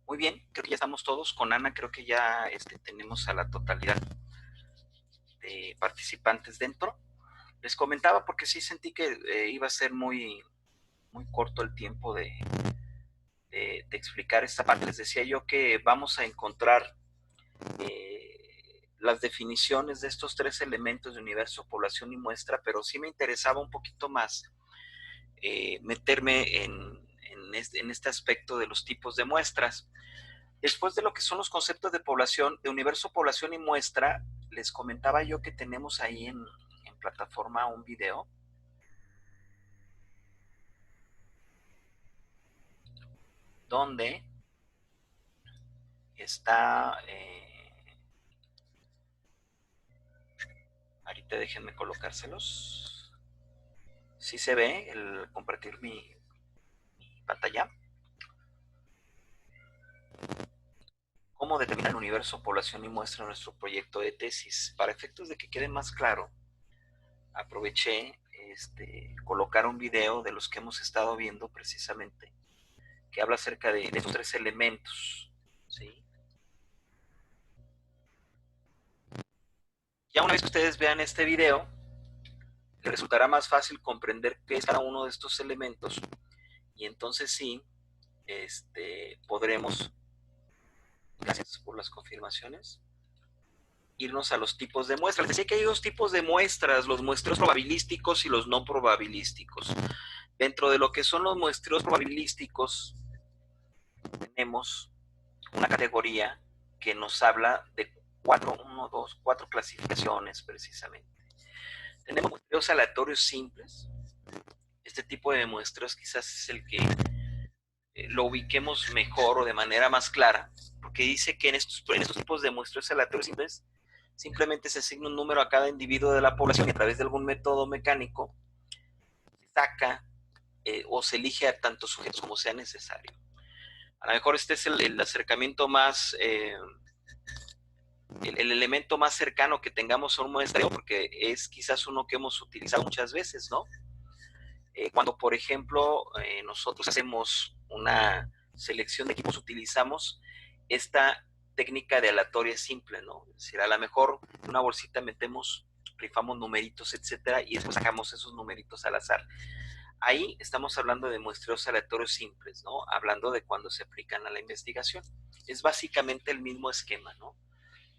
Muy bien, creo que ya estamos todos. Con Ana creo que ya tenemos a la totalidad de participantes dentro. Les comentaba porque sí sentí que iba a ser muy corto el tiempo de explicar esta parte. Les decía yo que vamos a encontrar las definiciones de estos tres elementos de universo, población y muestra, pero sí me interesaba un poquito más meterme en este aspecto de los tipos de muestras. Después de lo que son los conceptos de población, de universo, población y muestra, les comentaba yo que tenemos ahí en plataforma un video donde está, ahorita déjenme colocárselos, si se ve el compartir mi pantalla, cómo determinar el universo, población y muestra en nuestro proyecto de tesis. Para efectos de que quede más claro, aproveché colocar un video de los que hemos estado viendo precisamente, que habla acerca de estos tres elementos, ¿sí? Ya una vez que ustedes vean este video, les resultará más fácil comprender qué es cada uno de estos elementos y entonces sí, podremos, gracias por las confirmaciones, irnos a los tipos de muestras. Les decía que hay dos tipos de muestras, los muestreos probabilísticos y los no probabilísticos. Dentro de lo que son los muestreos probabilísticos, tenemos una categoría que nos habla de cuatro clasificaciones precisamente. Tenemos muestreos aleatorios simples. Este tipo de muestreos quizás es el que lo ubiquemos mejor o de manera más clara, porque dice que en estos tipos de muestreos aleatorios simples simplemente se asigna un número a cada individuo de la población y a través de algún método mecánico se saca o se elige a tantos sujetos como sea necesario. A lo mejor este es el acercamiento más, el elemento más cercano que tengamos a un muestreo, porque es quizás uno que hemos utilizado muchas veces, ¿no? Cuando, por ejemplo, nosotros hacemos una selección de equipos, utilizamos esta técnica de aleatoria simple, ¿no? Es decir, a lo mejor en una bolsita metemos, rifamos numeritos, etcétera, y después sacamos esos numeritos al azar. Ahí estamos hablando de muestreos aleatorios simples, ¿no? Hablando de cuando se aplican a la investigación. Es básicamente el mismo esquema, ¿no?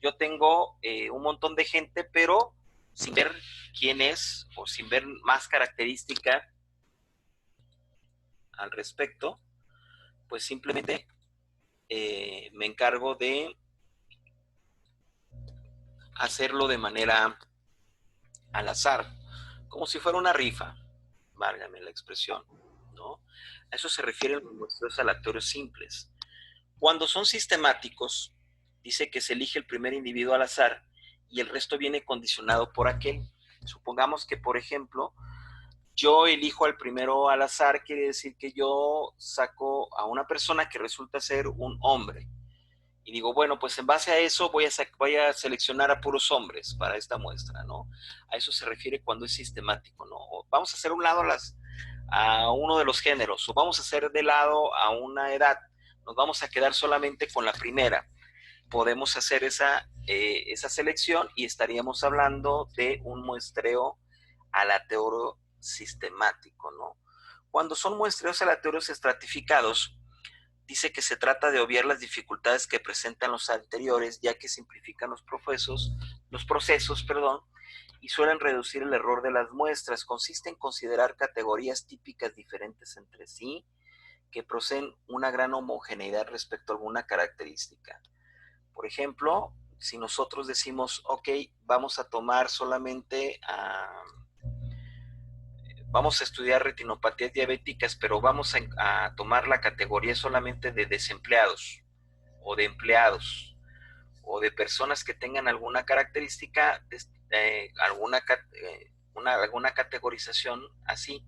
Yo tengo un montón de gente, pero sin ver quién es o sin ver más característica al respecto, pues simplemente me encargo de hacerlo de manera al azar, como si fuera una rifa, válgame la expresión, ¿no? A eso se refieren los muestreos aleatorios simples. Cuando son sistemáticos, dice que se elige el primer individuo al azar y el resto viene condicionado por aquel. Supongamos que, por ejemplo, yo elijo al primero al azar, quiere decir que yo saco a una persona que resulta ser un hombre. Y digo, bueno, pues en base a eso voy a seleccionar a puros hombres para esta muestra, ¿no? A eso se refiere cuando es sistemático, ¿no? O vamos a hacer un lado a uno de los géneros, o vamos a hacer de lado a una edad, nos vamos a quedar solamente con la primera. Podemos hacer esa selección y estaríamos hablando de un muestreo aleatorio sistemático, ¿no? Cuando son muestreos aleatorios estratificados, dice que se trata de obviar las dificultades que presentan los anteriores, ya que simplifican los procesos, perdón, y suelen reducir el error de las muestras. Consiste en considerar categorías típicas diferentes entre sí, que poseen una gran homogeneidad respecto a alguna característica. Por ejemplo, si nosotros decimos, ok, vamos a tomar solamente vamos a estudiar retinopatías diabéticas, pero vamos a tomar la categoría solamente de desempleados o de empleados o de personas que tengan alguna característica, alguna categorización así.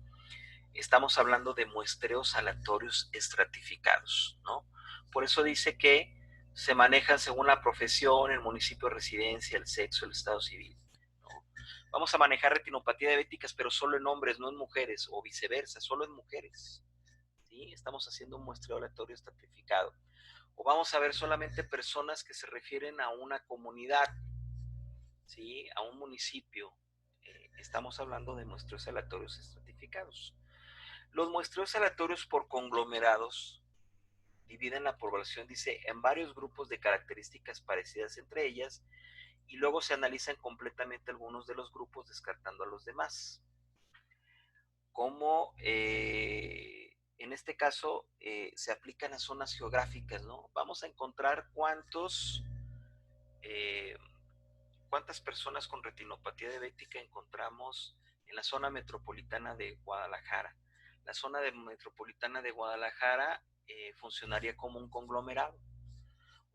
Estamos hablando de muestreos aleatorios estratificados, ¿no? Por eso dice que se manejan según la profesión, el municipio de residencia, el sexo, el estado civil. Vamos a manejar retinopatía diabéticas, pero solo en hombres, no en mujeres, o viceversa, solo en mujeres. ¿Sí? Estamos haciendo un muestreo aleatorio estratificado. o vamos a ver solamente personas que se refieren a una comunidad, ¿sí? A un municipio. Estamos hablando de muestreos aleatorios estratificados. Los muestreos aleatorios por conglomerados dividen la población, dice, en varios grupos de características parecidas entre ellas, y luego se analizan completamente algunos de los grupos descartando a los demás. Como en este caso se aplican a zonas geográficas, ¿no? Vamos a encontrar cuántas personas con retinopatía diabética encontramos en la zona metropolitana de Guadalajara. La zona metropolitana de Guadalajara funcionaría como un conglomerado.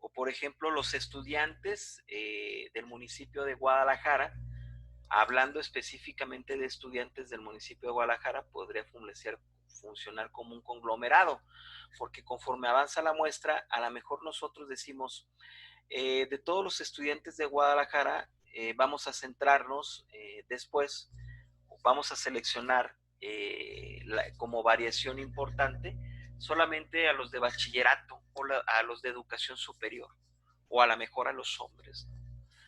O por ejemplo, los estudiantes del municipio de Guadalajara, hablando específicamente de estudiantes del municipio de Guadalajara, podría funcionar como un conglomerado, porque conforme avanza la muestra, a lo mejor nosotros decimos, de todos los estudiantes de Guadalajara, vamos a centrarnos después, vamos a seleccionar como variación importante solamente a los de bachillerato o a los de educación superior, o a lo mejor a los hombres, ¿no?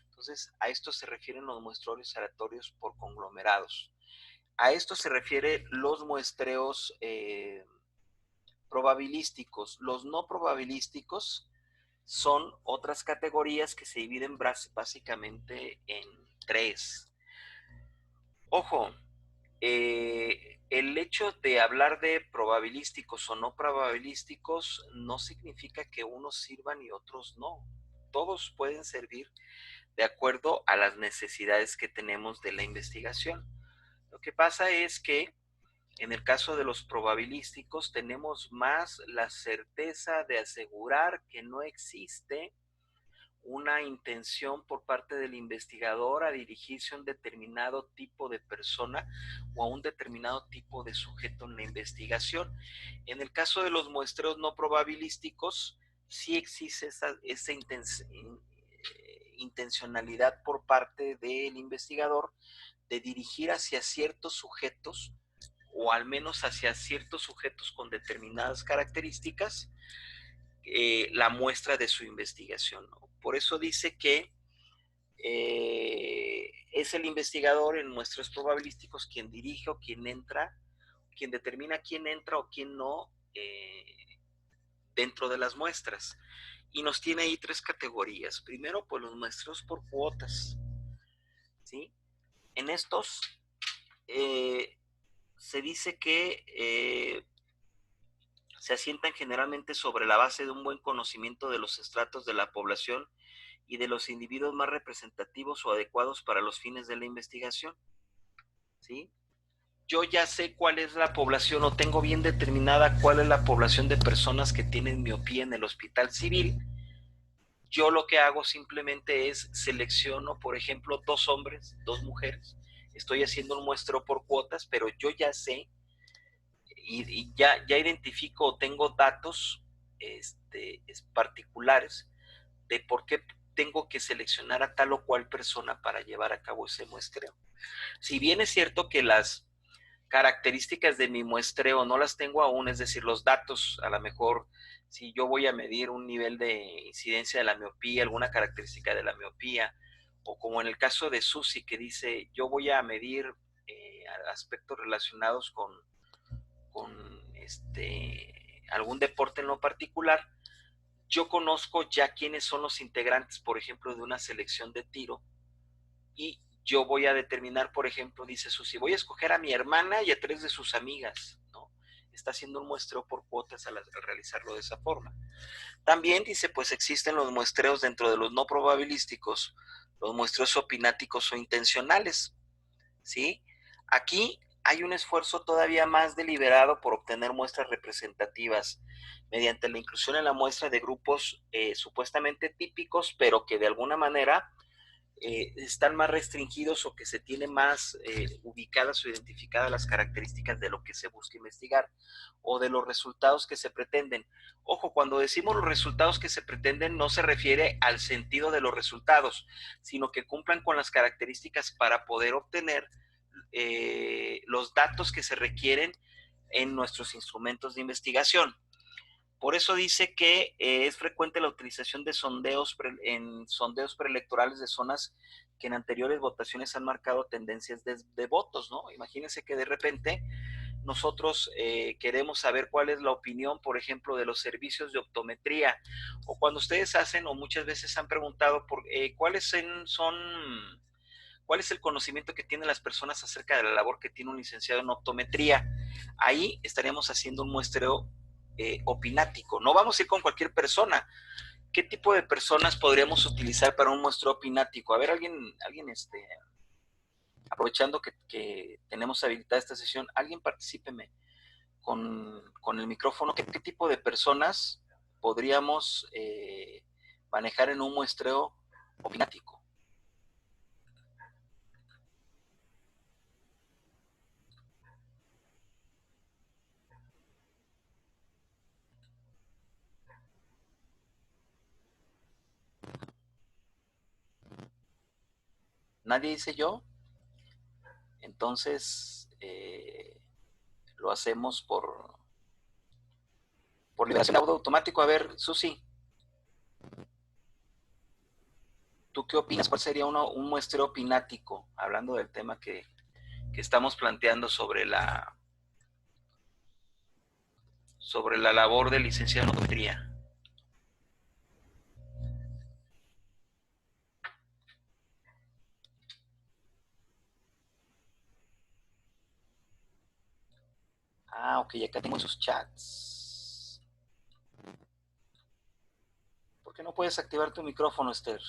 Entonces, a esto se refieren los muestreos aleatorios por conglomerados. A esto se refieren los muestreos probabilísticos. Los no probabilísticos son otras categorías que se dividen básicamente en tres. Ojo, el hecho de hablar de probabilísticos o no probabilísticos no significa que unos sirvan y otros no. Todos pueden servir de acuerdo a las necesidades que tenemos de la investigación. Lo que pasa es que en el caso de los probabilísticos tenemos más la certeza de asegurar que no existe una intención por parte del investigador a dirigirse a un determinado tipo de persona o a un determinado tipo de sujeto en la investigación. En el caso de los muestreos no probabilísticos, sí existe esa intencionalidad por parte del investigador de dirigir hacia ciertos sujetos, o al menos hacia ciertos sujetos con determinadas características, la muestra de su investigación, ¿no? Por eso dice que es el investigador en muestreos probabilísticos quien dirige o quien entra, quien determina quién entra o quién no dentro de las muestras. Y nos tiene ahí tres categorías. Primero, pues los muestreos por cuotas, ¿sí? En estos se dice que se asientan generalmente sobre la base de un buen conocimiento de los estratos de la población y de los individuos más representativos o adecuados para los fines de la investigación, ¿sí? Yo ya sé cuál es la población o tengo bien determinada cuál es la población de personas que tienen miopía en el hospital civil. Yo lo que hago simplemente es selecciono, por ejemplo, 2 hombres, 2 mujeres. Estoy haciendo un muestreo por cuotas, pero yo ya sé y ya identifico o tengo datos particulares de por qué tengo que seleccionar a tal o cual persona para llevar a cabo ese muestreo. Si bien es cierto que las características de mi muestreo no las tengo aún, es decir, los datos, a lo mejor si yo voy a medir un nivel de incidencia de la miopía, alguna característica de la miopía, o como en el caso de Susi que dice, yo voy a medir aspectos relacionados con algún deporte en lo particular, yo conozco ya quiénes son los integrantes, por ejemplo, de una selección de tiro, y yo voy a determinar, por ejemplo, dice Susi, voy a escoger a mi hermana y a 3 de sus amigas, ¿no? Está haciendo un muestreo por cuotas al realizarlo de esa forma. También dice, pues existen los muestreos dentro de los no probabilísticos, los muestreos opináticos o intencionales, ¿sí? Aquí hay un esfuerzo todavía más deliberado por obtener muestras representativas mediante la inclusión en la muestra de grupos supuestamente típicos, pero que de alguna manera están más restringidos o que se tiene más ubicadas o identificadas las características de lo que se busca investigar o de los resultados que se pretenden. Ojo, cuando decimos los resultados que se pretenden no se refiere al sentido de los resultados, sino que cumplan con las características para poder obtener los datos que se requieren en nuestros instrumentos de investigación. Por eso dice que es frecuente la utilización de sondeos en sondeos preelectorales de zonas que en anteriores votaciones han marcado tendencias de votos, ¿no? Imagínense que de repente nosotros queremos saber cuál es la opinión, por ejemplo, de los servicios de optometría, o cuando ustedes hacen, o muchas veces han preguntado por cuál es el conocimiento que tienen las personas acerca de la labor que tiene un licenciado en optometría. Ahí estaríamos haciendo un muestreo opinático. No vamos a ir con cualquier persona. ¿Qué tipo de personas podríamos utilizar para un muestreo opinático? A ver, alguien aprovechando que tenemos habilitada esta sesión, alguien particípeme con el micrófono. ¿Qué tipo de personas podríamos manejar en un muestreo opinático? ¿Nadie dice yo? Entonces, lo hacemos por liberación de audio automático. A ver, Susi, ¿tú qué opinas? ¿Cuál sería un muestreo opinático? Hablando del tema que estamos planteando sobre la labor del licenciado en optometría. Ah, ok, acá tengo esos chats. ¿Por qué no puedes activar tu micrófono, Esther?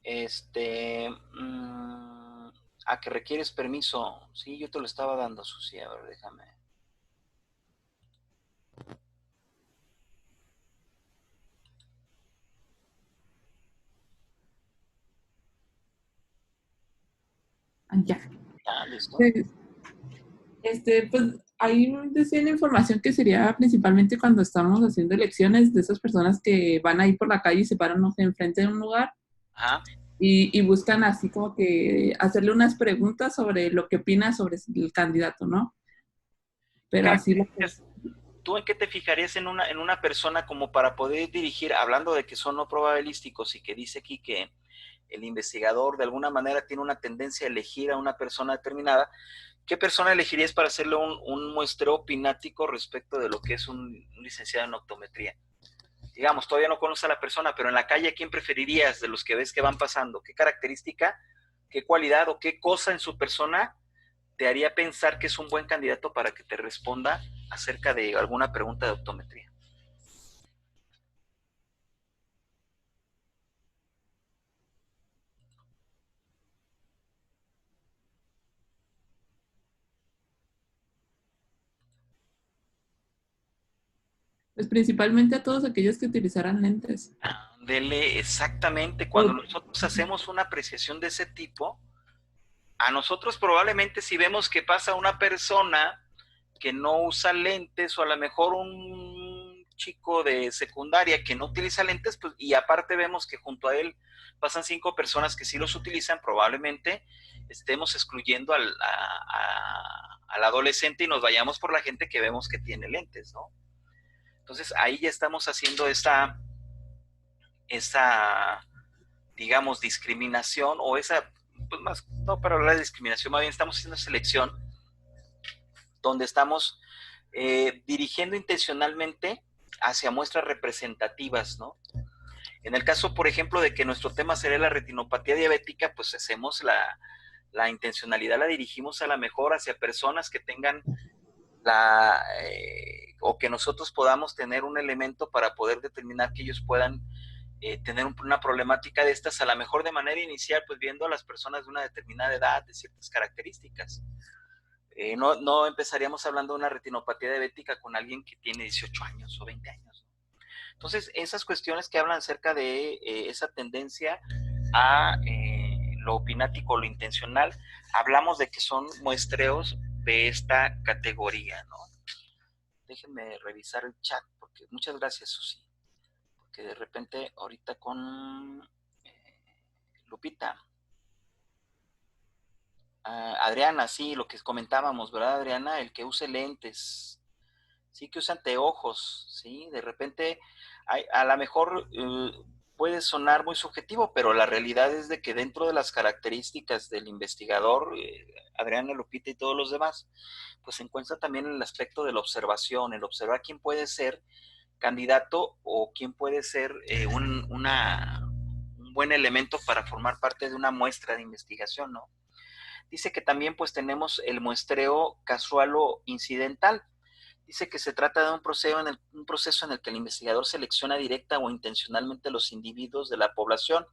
Este, a que requieres permiso. Sí, yo te lo estaba dando, Susi. A ver, déjame. Ya. Ah, listo. Pues ahí decía la información que sería principalmente cuando estamos haciendo elecciones de esas personas que van ahí por la calle y se paran no sé, enfrente de un lugar Ajá. y buscan así como que hacerle unas preguntas sobre lo que opina sobre el candidato, ¿no? ¿Qué Pero así lo que... características, tú en qué te fijarías en una persona como para poder dirigir, hablando de que son no probabilísticos y que dice aquí que el investigador de alguna manera tiene una tendencia a elegir a una persona determinada? ¿Qué persona elegirías para hacerle un muestreo opinático respecto de lo que es un licenciado en optometría? Digamos, todavía no conoces a la persona, pero en la calle, ¿a quién preferirías de los que ves que van pasando? ¿Qué característica, qué cualidad o qué cosa en su persona te haría pensar que es un buen candidato para que te responda acerca de alguna pregunta de optometría? Pues principalmente a todos aquellos que utilizaran lentes. Dele exactamente, cuando O- nosotros hacemos una apreciación de ese tipo, a nosotros probablemente si vemos que pasa una persona que no usa lentes o a lo mejor un chico de secundaria que no utiliza lentes, pues, y aparte vemos que junto a él pasan 5 personas que sí los utilizan, probablemente estemos excluyendo al adolescente y nos vayamos por la gente que vemos que tiene lentes, ¿no? Entonces ahí ya estamos haciendo esa digamos, discriminación o esa, pues más, no para hablar de discriminación, más bien estamos haciendo selección donde estamos dirigiendo intencionalmente hacia muestras representativas, ¿no? En el caso, por ejemplo, de que nuestro tema sería la retinopatía diabética, pues hacemos la intencionalidad, la dirigimos a la mejor hacia personas que tengan o que nosotros podamos tener un elemento para poder determinar que ellos puedan tener una problemática de estas, a lo mejor de manera inicial, pues viendo a las personas de una determinada edad, de ciertas características. No empezaríamos hablando de una retinopatía diabética con alguien que tiene 18 años o 20 años. Entonces, esas cuestiones que hablan acerca de esa tendencia a lo opinático, lo intencional, hablamos de que son muestreos de esta categoría, ¿no? Déjenme revisar el chat, porque muchas gracias, Susi, porque de repente ahorita con Lupita, Adriana, sí, lo que comentábamos, ¿verdad, Adriana? El que use lentes, sí, que use anteojos, sí, de repente a lo mejor puede sonar muy subjetivo, pero la realidad es de que dentro de las características del investigador, Adriana, Lupita y todos los demás, pues se encuentra también el aspecto de la observación, el observar quién puede ser candidato o quién puede ser un buen elemento para formar parte de una muestra de investigación, ¿no? Dice que también pues tenemos el muestreo casual o incidental. Dice que se trata de un proceso en el que el investigador selecciona directa o intencionalmente los individuos de la población.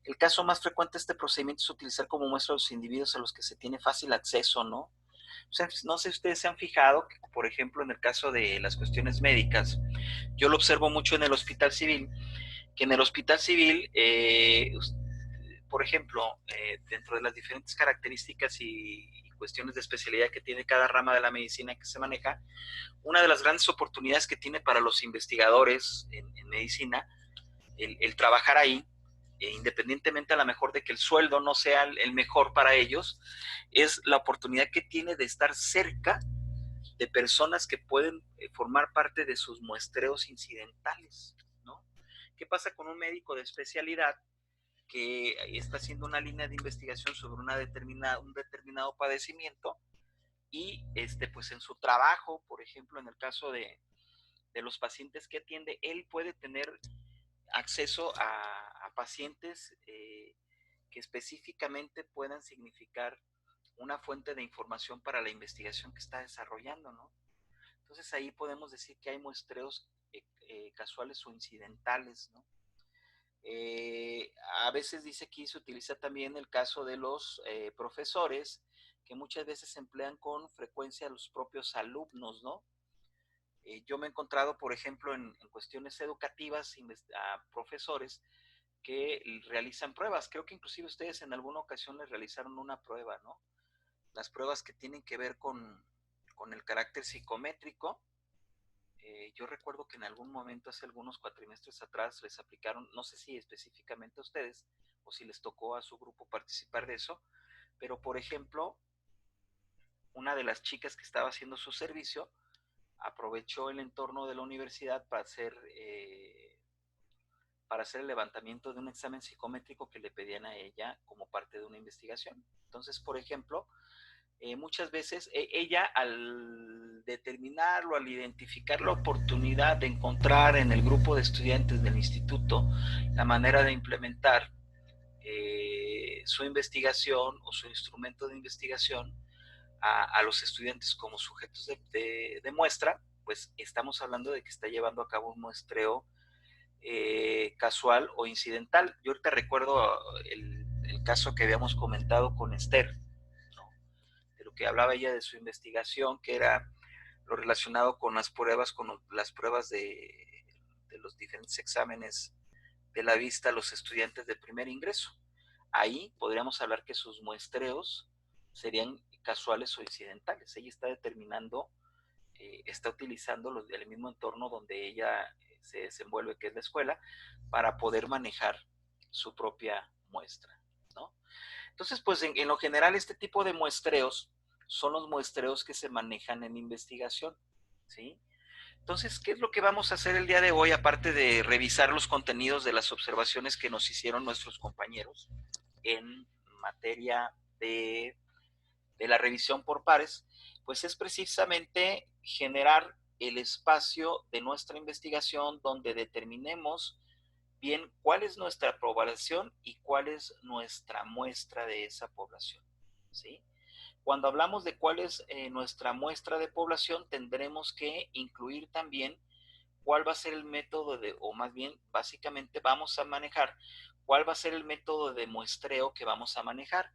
El caso más frecuente de este procedimiento es utilizar como muestra a los individuos a los que se tiene fácil acceso, ¿no? O sea, no sé si ustedes se han fijado que, por ejemplo, en el caso de las cuestiones médicas, yo lo observo mucho en el hospital civil, que en el hospital civil, por ejemplo, dentro de las diferentes características y cuestiones de especialidad que tiene cada rama de la medicina que se maneja, una de las grandes oportunidades que tiene para los investigadores en medicina el trabajar ahí, independientemente a lo mejor de que el sueldo no sea el mejor para ellos, es la oportunidad que tiene de estar cerca de personas que pueden formar parte de sus muestreos incidentales, ¿no? ¿Qué pasa con un médico de especialidad que está haciendo una línea de investigación sobre un determinado padecimiento y pues en su trabajo, por ejemplo, en el caso de los pacientes que atiende, él puede tener acceso a pacientes que específicamente puedan significar una fuente de información para la investigación que está desarrollando, ¿no? Entonces ahí podemos decir que hay muestreos casuales o incidentales, ¿no? A veces dice que se utiliza también el caso de los profesores, que muchas veces emplean con frecuencia a los propios alumnos, ¿no? Yo me he encontrado, por ejemplo, en cuestiones educativas a profesores que realizan pruebas. Creo que inclusive ustedes en alguna ocasión les realizaron una prueba, ¿no? Las pruebas que tienen que ver con el carácter psicométrico. Yo recuerdo que en algún momento, hace algunos cuatrimestres atrás, les aplicaron, no sé si específicamente a ustedes o si les tocó a su grupo participar de eso, pero por ejemplo, una de las chicas que estaba haciendo su servicio aprovechó el entorno de la universidad para hacer el levantamiento de un examen psicométrico que le pedían a ella como parte de una investigación. Entonces, por ejemplo, muchas veces ella al determinarlo, al identificar la oportunidad de encontrar en el grupo de estudiantes del instituto la manera de implementar su investigación o su instrumento de investigación a los estudiantes como sujetos de muestra, pues estamos hablando de que está llevando a cabo un muestreo casual o incidental. Yo ahorita recuerdo el caso que habíamos comentado con Esther, ¿no? De lo que hablaba ella de su investigación, que era lo relacionado con las pruebas de los diferentes exámenes de la vista a los estudiantes de primer ingreso. Ahí podríamos hablar que sus muestreos serían casuales o incidentales. Ella está determinando, está utilizando el mismo entorno donde ella se desenvuelve, que es la escuela, para poder manejar su propia muestra, ¿no? Entonces, pues en lo general este tipo de muestreos son los muestreos que se manejan en investigación, ¿sí? Entonces, ¿qué es lo que vamos a hacer el día de hoy, aparte de revisar los contenidos de las observaciones que nos hicieron nuestros compañeros en materia de la revisión por pares? Pues es precisamente generar el espacio de nuestra investigación donde determinemos bien cuál es nuestra población y cuál es nuestra muestra de esa población, ¿sí? Cuando hablamos de cuál es nuestra muestra de población, tendremos que incluir también cuál va a ser el método o más bien, básicamente vamos a manejar cuál va a ser el método de muestreo que vamos a manejar.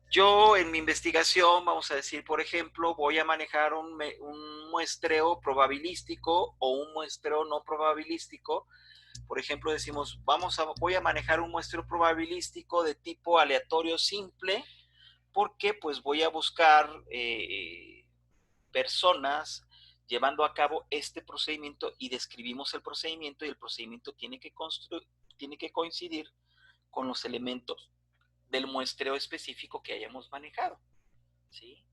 Yo en mi investigación, vamos a decir, por ejemplo, voy a manejar un muestreo probabilístico o un muestreo no probabilístico. Por ejemplo, decimos, voy a manejar un muestreo probabilístico de tipo aleatorio simple, porque pues voy a buscar personas llevando a cabo este procedimiento y describimos el procedimiento y el procedimiento tiene que coincidir con los elementos del muestreo específico que hayamos manejado, ¿sí?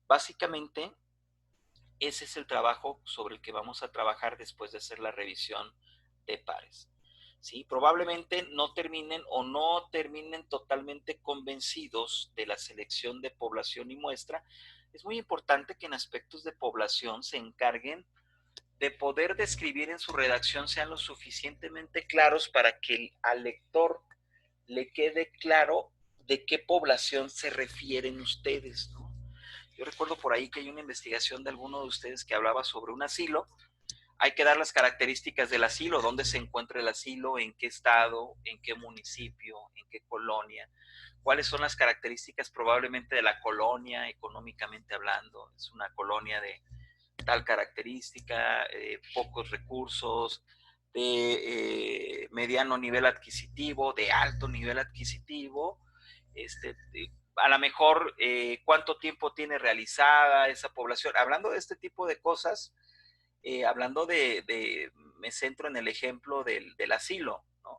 Básicamente, ese es el trabajo sobre el que vamos a trabajar después de hacer la revisión de pares. ¿Sí? Probablemente no terminen totalmente convencidos de la selección de población y muestra. Es muy importante que en aspectos de población se encarguen de poder describir en su redacción sean lo suficientemente claros para que al lector le quede claro de qué población se refieren ustedes, ¿no? Yo recuerdo por ahí que hay una investigación de alguno de ustedes que hablaba sobre un asilo. Hay que dar las características del asilo, dónde se encuentra el asilo, en qué estado, en qué municipio, en qué colonia, cuáles son las características probablemente de la colonia económicamente hablando. Es una colonia de tal característica, pocos recursos, de mediano nivel adquisitivo, de alto nivel adquisitivo, a lo mejor cuánto tiempo tiene realizada esa población. Hablando de este tipo de cosas, hablando me centro en el ejemplo del asilo, ¿no?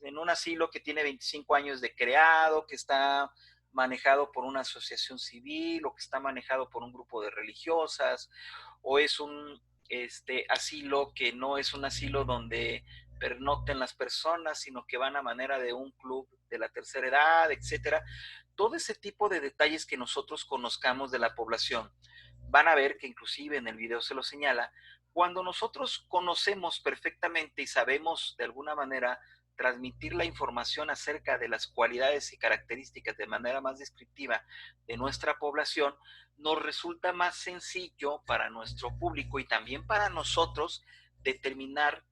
En un asilo que tiene 25 años de creado, que está manejado por una asociación civil o que está manejado por un grupo de religiosas, o es un asilo que no es un asilo donde pernocten las personas, sino que van a manera de un club de la tercera edad, etcétera. Todo ese tipo de detalles que nosotros conozcamos de la población, van a ver que inclusive en el video se lo señala, cuando nosotros conocemos perfectamente y sabemos de alguna manera transmitir la información acerca de las cualidades y características de manera más descriptiva de nuestra población, nos resulta más sencillo para nuestro público y también para nosotros determinar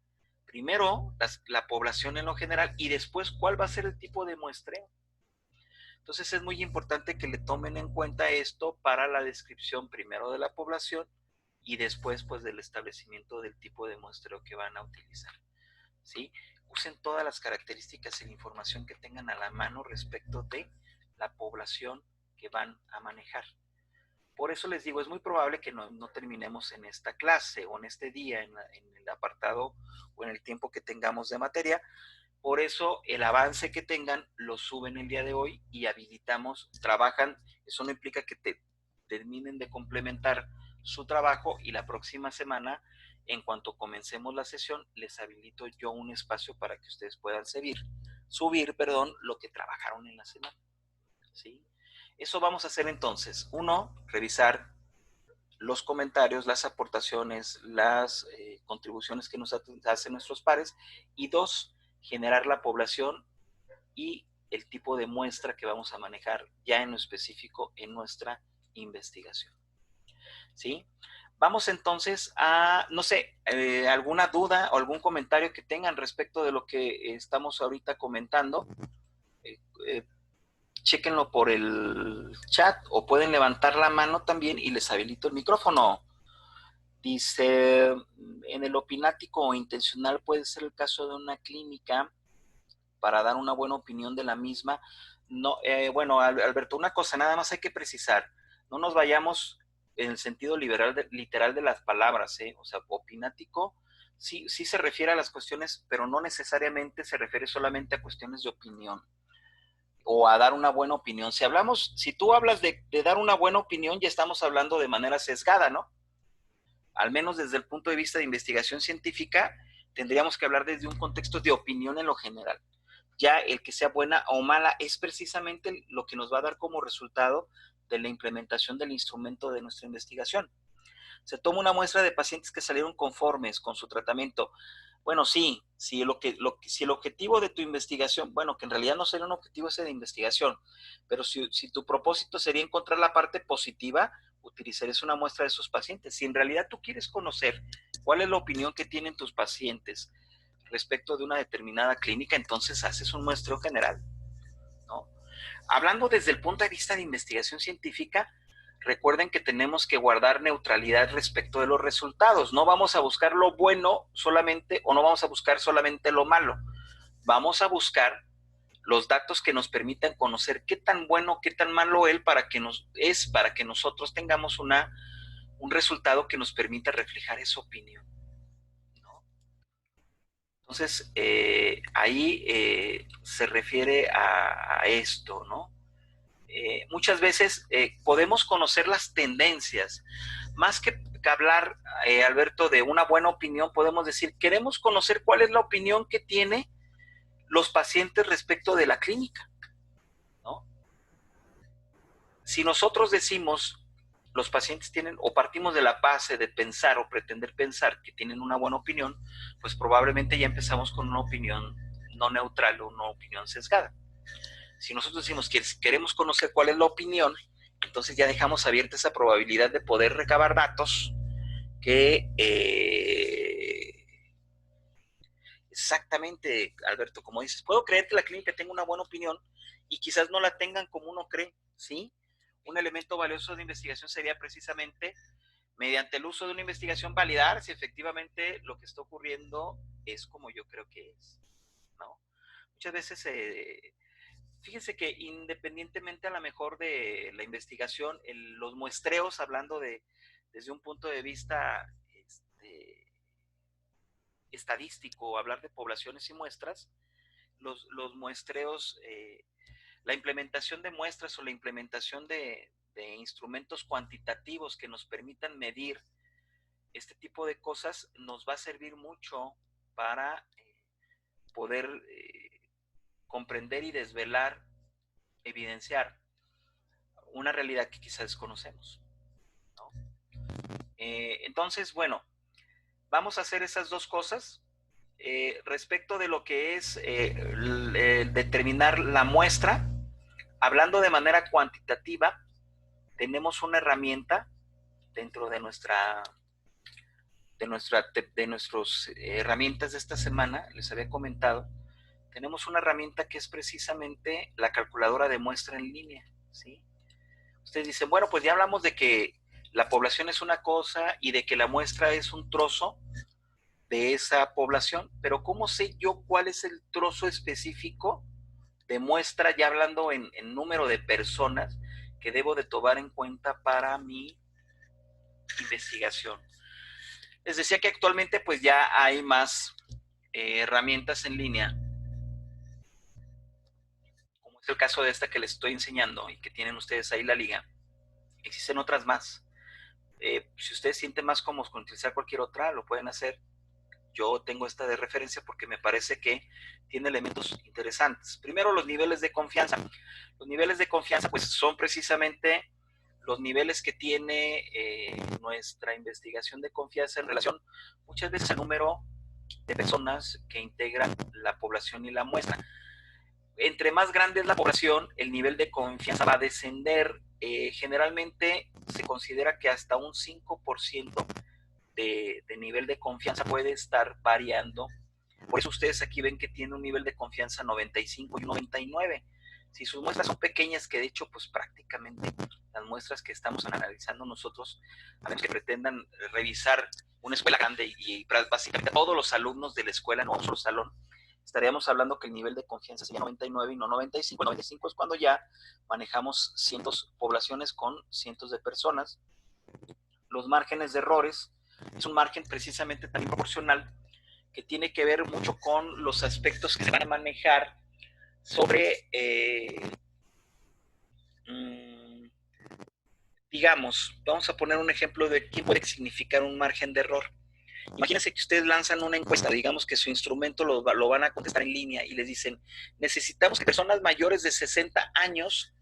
primero la población en lo general y después cuál va a ser el tipo de muestreo. Entonces es muy importante que le tomen en cuenta esto para la descripción primero de la población y después pues del establecimiento del tipo de muestreo que van a utilizar, ¿sí? Usen todas las características y la información que tengan a la mano respecto de la población que van a manejar. Por eso les digo, es muy probable que no terminemos en esta clase o en este día, en el apartado o en el tiempo que tengamos de materia. Por eso el avance que tengan lo suben el día de hoy y habilitamos, trabajan, eso no implica que terminen de complementar su trabajo y la próxima semana, en cuanto comencemos la sesión, les habilito yo un espacio para que ustedes puedan subir, lo que trabajaron en la semana, ¿sí? Eso vamos a hacer entonces. Uno, revisar los comentarios, las aportaciones, las contribuciones que nos hacen nuestros pares. Y dos, generar la población y el tipo de muestra que vamos a manejar ya en lo específico en nuestra investigación. ¿Sí? Vamos entonces a, no sé, alguna duda o algún comentario que tengan respecto de lo que estamos ahorita comentando. Chéquenlo por el chat o pueden levantar la mano también y les habilito el micrófono. Dice, en el opinático o intencional puede ser el caso de una clínica para dar una buena opinión de la misma. No, bueno, Alberto, una cosa, nada más hay que precisar. No nos vayamos en el sentido literal de las palabras, ¿eh? O sea, opinático sí se refiere a las cuestiones, pero no necesariamente se refiere solamente a cuestiones de opinión o a dar una buena opinión. Si tú hablas de dar una buena opinión, ya estamos hablando de manera sesgada, ¿no? Al menos desde el punto de vista de investigación científica, tendríamos que hablar desde un contexto de opinión en lo general. Ya el que sea buena o mala es precisamente lo que nos va a dar como resultado de la implementación del instrumento de nuestra investigación. Se toma una muestra de pacientes que salieron conformes con su tratamiento. Bueno, sí, si el objetivo de tu investigación, bueno, que en realidad no sería un objetivo ese de investigación, pero si tu propósito sería encontrar la parte positiva, utilizarías una muestra de esos pacientes. Si en realidad tú quieres conocer cuál es la opinión que tienen tus pacientes respecto de una determinada clínica, entonces haces un muestreo general, ¿no? hablando desde el punto de vista de investigación científica, recuerden que tenemos que guardar neutralidad respecto de los resultados. No vamos a buscar lo bueno solamente, o no vamos a buscar solamente lo malo. Vamos a buscar los datos que nos permitan conocer qué tan bueno, qué tan malo es para que nosotros tengamos un resultado que nos permita reflejar esa opinión, ¿no? Entonces, ahí se refiere a esto, ¿no? Muchas veces podemos conocer las tendencias. Más que hablar, Alberto, de una buena opinión, podemos decir, queremos conocer cuál es la opinión que tiene los pacientes respecto de la clínica, ¿no? Si nosotros decimos, los pacientes tienen, o partimos de la base de pensar o pretender pensar que tienen una buena opinión, pues probablemente ya empezamos con una opinión no neutral o una opinión sesgada. Si nosotros decimos que queremos conocer cuál es la opinión, entonces ya dejamos abierta esa probabilidad de poder recabar datos que exactamente, Alberto, como dices, puedo creer que la clínica tenga una buena opinión y quizás no la tengan como uno cree, ¿sí? Un elemento valioso de investigación sería precisamente, mediante el uso de una investigación, validar si efectivamente lo que está ocurriendo es como yo creo que es, ¿no? Muchas veces, fíjense que independientemente a lo mejor de la investigación, los muestreos, hablando desde un punto de vista estadístico, hablar de poblaciones y muestras, los muestreos, la implementación de muestras o la implementación de instrumentos cuantitativos que nos permitan medir este tipo de cosas nos va a servir mucho para poder comprender y desvelar, evidenciar una realidad que quizás desconocemos, ¿no? Entonces, bueno, vamos a hacer esas dos cosas. Respecto de lo que es determinar la muestra, hablando de manera cuantitativa, tenemos una herramienta dentro de nuestras herramientas de esta semana. Les había comentado, tenemos una herramienta que es precisamente la calculadora de muestra en línea, ¿sí? Ustedes dicen, bueno, pues ya hablamos de que la población es una cosa y de que la muestra es un trozo de esa población, pero ¿cómo sé yo cuál es el trozo específico de muestra, ya hablando en número de personas, que debo de tomar en cuenta para mi investigación? Les decía que actualmente pues ya hay más herramientas en línea, como es el caso de esta que les estoy enseñando y que tienen ustedes ahí la liga. Existen otras más. Si ustedes sienten más cómodos con utilizar cualquier otra, lo pueden hacer. Yo tengo esta de referencia porque me parece que tiene elementos interesantes. Primero, los niveles de confianza. Los niveles de confianza pues son precisamente los niveles que tiene nuestra investigación de confianza en relación muchas veces al número de personas que integran la población y la muestra. Entre más grande es la población, el nivel de confianza va a descender. Generalmente se considera que hasta un 5% de nivel de confianza puede estar variando. Por eso ustedes aquí ven que tiene un nivel de confianza 95 y 99. Si sus muestras son pequeñas, que de hecho pues prácticamente las muestras que estamos analizando nosotros, a menos que pretendan revisar una escuela grande y básicamente todos los alumnos de la escuela en un solo salón, estaríamos hablando que el nivel de confianza sería 99 y no 95. 95 es cuando ya manejamos cientos poblaciones con cientos de personas. Los márgenes de errores es un margen precisamente también proporcional que tiene que ver mucho con los aspectos que se van a manejar sobre, digamos, vamos a poner un ejemplo de qué puede significar un margen de error. Imagínense que ustedes lanzan una encuesta, digamos que su instrumento lo van a contestar en línea y les dicen, necesitamos que personas mayores de 60 años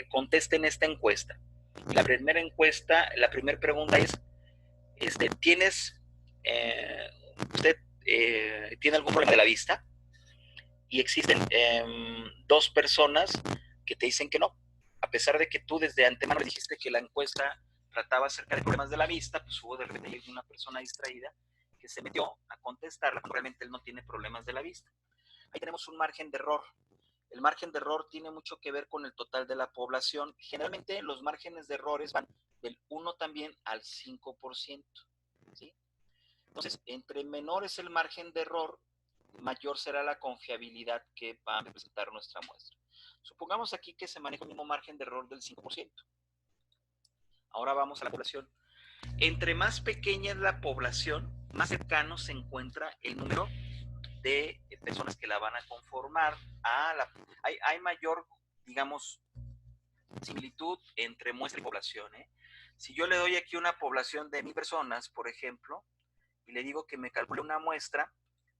contesten esta encuesta. La primera pregunta es, ¿usted tiene algún problema de la vista? Y existen dos personas que te dicen que no, a pesar de que tú desde antemano dijiste que la encuesta trataba acerca de problemas de la vista, pues hubo de repente una persona distraída que se metió a contestarla, pero realmente él no tiene problemas de la vista. Ahí tenemos un margen de error. El margen de error tiene mucho que ver con el total de la población. Generalmente los márgenes de errores van del 1 también al 5%, ¿sí? Entonces, entre menor es el margen de error, mayor será la confiabilidad que va a representar nuestra muestra. Supongamos aquí que se maneja un mismo margen de error del 5%. Ahora vamos a la población. Entre más pequeña es la población, más cercano se encuentra el número de personas que la van a conformar. Hay mayor, digamos, similitud entre muestra y población. Si yo le doy aquí una población de 1000 personas, por ejemplo, y le digo que me calcule una muestra,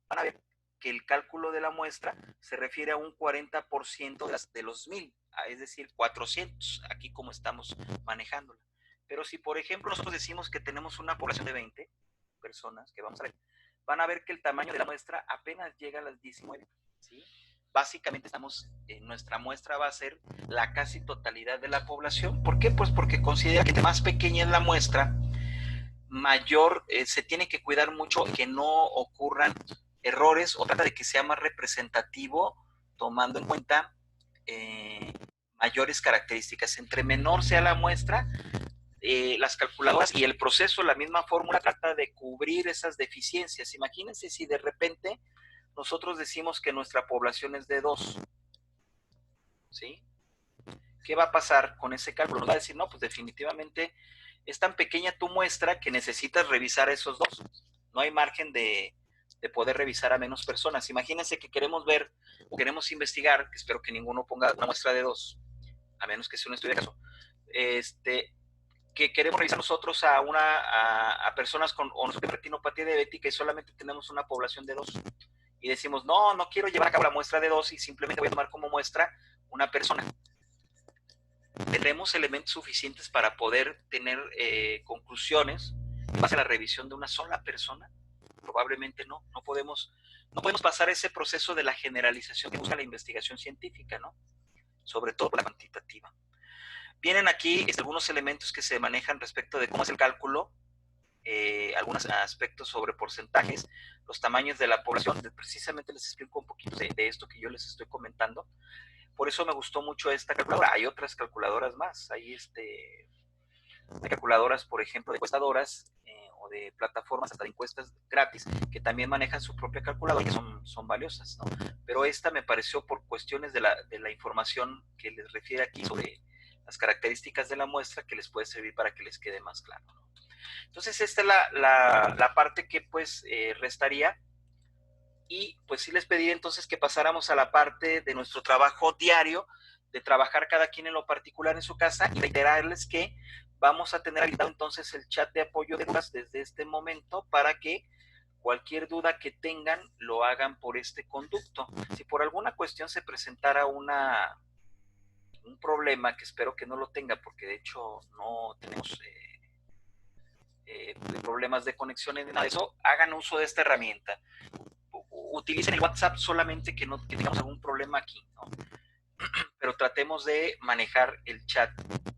van a ver que el cálculo de la muestra se refiere a un 40% de los 1000, es decir, 400, aquí como estamos manejándola. Pero si, por ejemplo, nosotros decimos que tenemos una población de 20 personas, que vamos a ver, van a ver que el tamaño de la muestra apenas llega a las 19, ¿sí? Básicamente nuestra muestra va a ser la casi totalidad de la población. ¿Por qué? Pues porque considera que más pequeña es la muestra, mayor, se tiene que cuidar mucho que no ocurran errores o trata de que sea más representativo tomando en cuenta mayores características. Entre menor sea la muestra, las calculadoras y el proceso, la misma fórmula trata de cubrir esas deficiencias. Imagínense si de repente nosotros decimos que nuestra población es de 2, ¿sí? ¿Qué va a pasar con ese cálculo? Nos va a decir, no, pues definitivamente es tan pequeña tu muestra que necesitas revisar esos 2. No hay margen de poder revisar a menos personas. Imagínense que queremos ver o queremos investigar, que espero que ninguno ponga una muestra de 2, a menos que sea un estudio de caso, que queremos revisar nosotros a personas con retinopatía diabética y solamente tenemos una población de 2. Y decimos, no quiero llevar a cabo la muestra de 2 y simplemente voy a tomar como muestra una persona. ¿Tendremos elementos suficientes para poder tener conclusiones en base a la revisión de una sola persona? Probablemente no. No podemos pasar ese proceso de la generalización que busca la investigación científica, ¿no? Sobre todo la cuantitativa. Vienen aquí algunos elementos que se manejan respecto de cómo es el cálculo, algunos aspectos sobre porcentajes, los tamaños de la población. Precisamente les explico un poquito de esto que yo les estoy comentando. Por eso me gustó mucho esta calculadora. Hay otras calculadoras más. Hay calculadoras, por ejemplo, de encuestadoras o de plataformas hasta de encuestas gratis que también manejan su propia calculadora y son valiosas, ¿no? Pero esta me pareció, por cuestiones de la información que les refiere aquí sobre las características de la muestra, que les puede servir para que les quede más claro, ¿no? Entonces esta es la parte que pues restaría. Y pues sí les pedí entonces que pasáramos a la parte de nuestro trabajo diario, de trabajar cada quien en lo particular en su casa y reiterarles que vamos a tener habilitado entonces el chat de apoyo de dudas desde este momento para que cualquier duda que tengan lo hagan por este conducto. Si por alguna cuestión se presentara un problema, que espero que no lo tenga porque de hecho no tenemos problemas de conexión ni nada de eso, hagan uso de esta herramienta. Utilicen el WhatsApp solamente que no que tengamos algún problema aquí, ¿no? Pero tratemos de manejar el chat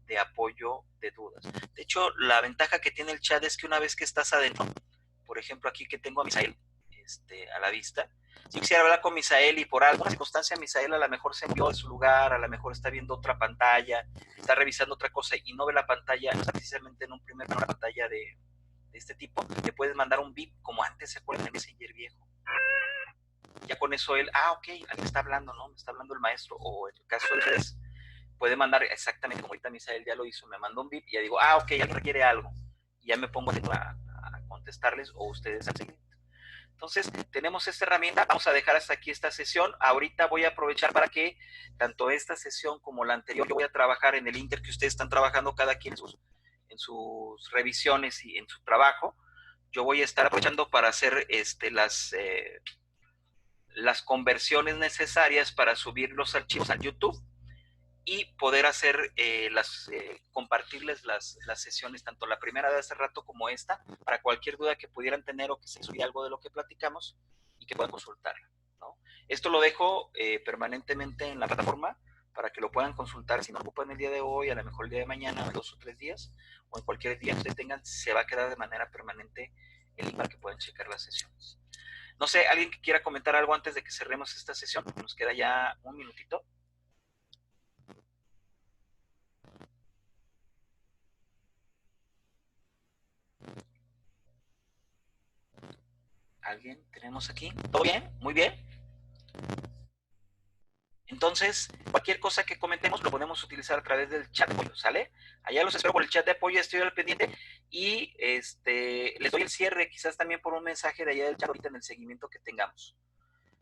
de apoyo de dudas. De hecho, la ventaja que tiene el chat es que una vez que estás adentro, por ejemplo, aquí que tengo a Misael a la vista, si quisiera hablar con Misael y por alguna circunstancia Misael a lo mejor se movió de su lugar, a lo mejor está viendo otra pantalla, está revisando otra cosa y no ve la pantalla, no está precisamente en un primer plano la pantalla de este tipo, le puedes mandar un beep como antes, ¿se acuerdan? El Messenger viejo. Ya con eso él, ok, alguien está hablando, ¿no? Me está hablando el maestro, o en el caso de ustedes, puede mandar exactamente como ahorita Misael ya lo hizo, me mandó un VIP y ya digo, ok, alguien requiere algo, y ya me pongo a contestarles o ustedes al seguimiento. Entonces, tenemos esta herramienta, vamos a dejar hasta aquí esta sesión. Ahorita voy a aprovechar para que tanto esta sesión como la anterior, yo voy a trabajar en el inter que ustedes están trabajando cada quien en sus revisiones y en su trabajo. Yo voy a estar aprovechando para hacer las conversiones necesarias para subir los archivos a YouTube y poder hacer compartirles las sesiones, tanto la primera de hace rato como esta, para cualquier duda que pudieran tener o que se subiera algo de lo que platicamos y que puedan consultarla, ¿no? Esto lo dejo permanentemente en la plataforma para que lo puedan consultar. Si no ocupan el día de hoy, a lo mejor el día de mañana, 2 o 3 días, o en cualquier día que ustedes tengan, se va a quedar de manera permanente el link para que puedan checar las sesiones. No sé, ¿alguien que quiera comentar algo antes de que cerremos esta sesión? Nos queda ya un minutito. ¿Alguien tenemos aquí? ¿Todo bien? ¿Muy bien? Entonces, cualquier cosa que comentemos lo podemos utilizar a través del chat de apoyo, ¿sale? Allá los espero por el chat de apoyo, estoy al pendiente y les doy el cierre, quizás también por un mensaje de allá del chat ahorita en el seguimiento que tengamos.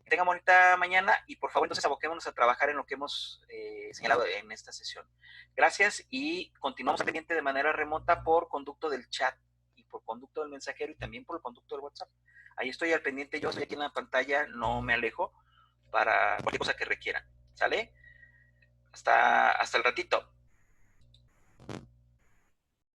Que tengan bonita mañana y por favor entonces aboquémonos a trabajar en lo que hemos señalado en esta sesión. Gracias y continuamos pendiente de manera remota por conducto del chat y por conducto del mensajero y también por el conducto del WhatsApp. Ahí estoy al pendiente, yo estoy aquí en la pantalla, no me alejo para cualquier cosa que requieran. ¿Sale? Hasta el ratito.